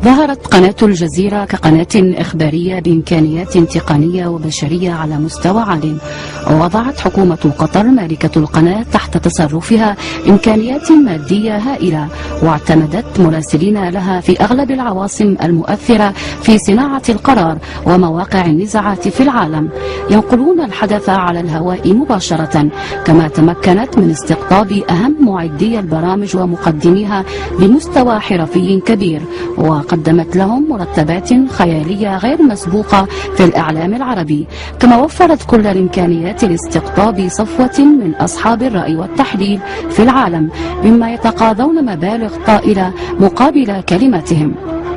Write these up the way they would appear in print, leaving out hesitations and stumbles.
ظهرت قناة الجزيرة كقناة إخبارية بإمكانيات تقنية وبشرية على مستوى عال، ووضعت حكومة قطر مالكة القناة تحت تصرفها إمكانيات مادية هائلة، واعتمدت مراسلين لها في أغلب العواصم المؤثرة في صناعة القرار ومواقع النزاعات في العالم ينقلون الحدث على الهواء مباشرة، كما تمكنت من استقطاب أهم معدي البرامج ومقدميها بمستوى حرفي كبير، وقدمت لهم مرتبات خيالية غير مسبوقة في الإعلام العربي، كما وفرت كل الإمكانيات لاستقطاب صفوة من أصحاب الرأي والتحليل في العالم مما يتقاضون مبالغ طائلة مقابل كلماتهم.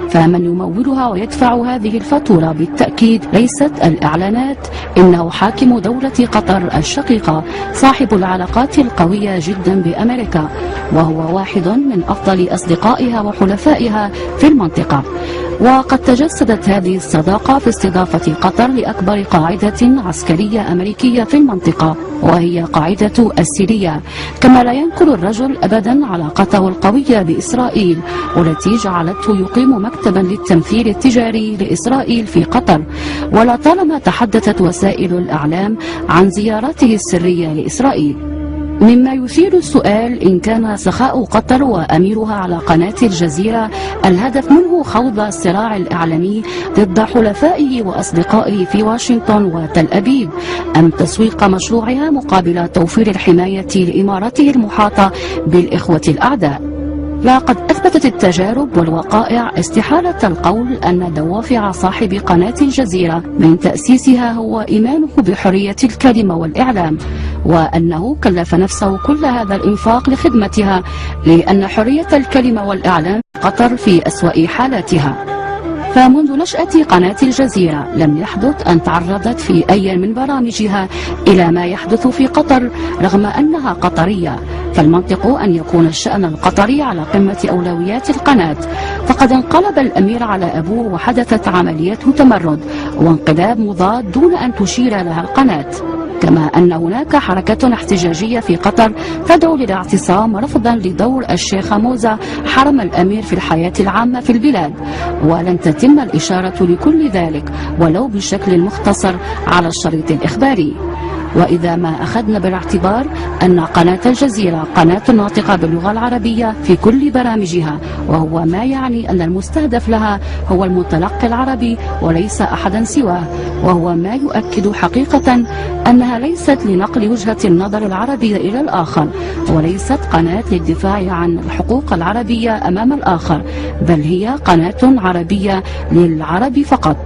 فمن يمولها ويدفع هذه الفاتورة بالتأكيد ليست الإعلانات، إنه حاكم دولة قطر الشقيقة صاحب العلاقات القوية جدا بأمريكا، وهو واحد من أفضل أصدقائها وحلفائها في المنطقة. وقد تجسدت هذه الصداقة في استضافة قطر لأكبر قاعدة عسكرية أمريكية في المنطقة، وهي قاعدة السيرية، كما لا ينكر الرجل أبدا علاقته القوية بإسرائيل، والتي جعلته يقيم مكتبا للتمثيل التجاري لإسرائيل في قطر. ولطالما تحدثت وسائل الإعلام عن زياراته السرية لإسرائيل، مما يثير السؤال إن كان سخاء قطر وأميرها على قناة الجزيرة الهدف منه خوض الصراع الإعلامي ضد حلفائه وأصدقائه في واشنطن وتل أبيب، أم تسويق مشروعها مقابل توفير الحماية لإمارته المحاطة بالإخوة الأعداء. لقد أثبتت التجارب والوقائع استحالة القول أن دوافع صاحب قناة الجزيرة من تأسيسها هو إيمانه بحرية الكلمة والإعلام، وأنه كلف نفسه كل هذا الإنفاق لخدمتها، لأن حرية الكلمة والإعلام قطر في أسوأ حالاتها. فمنذ نشأة قناة الجزيرة لم يحدث أن تعرضت في أي من برامجها إلى ما يحدث في قطر رغم أنها قطرية، فالمنطق أن يكون الشأن القطري على قمة أولويات القناة. فقد انقلب الأمير على أبوه وحدثت عملية تمرد وانقلاب مضاد دون أن تشير لها القناة، كما أن هناك حركة احتجاجية في قطر تدعو للاعتصام رفضا لدور الشيخ موزة حرم الأمير في الحياة العامة في البلاد، ولن تتم الإشارة لكل ذلك ولو بشكل مختصر على الشريط الإخباري. وإذا ما أخذنا بالاعتبار أن قناة الجزيرة قناة ناطقة باللغة العربية في كل برامجها، وهو ما يعني أن المستهدف لها هو المتلقي العربي وليس أحدا سواه، وهو ما يؤكد حقيقة أنها ليست لنقل وجهة النظر العربية إلى الآخر، وليست قناة للدفاع عن الحقوق العربية أمام الآخر، بل هي قناة عربية للعرب فقط.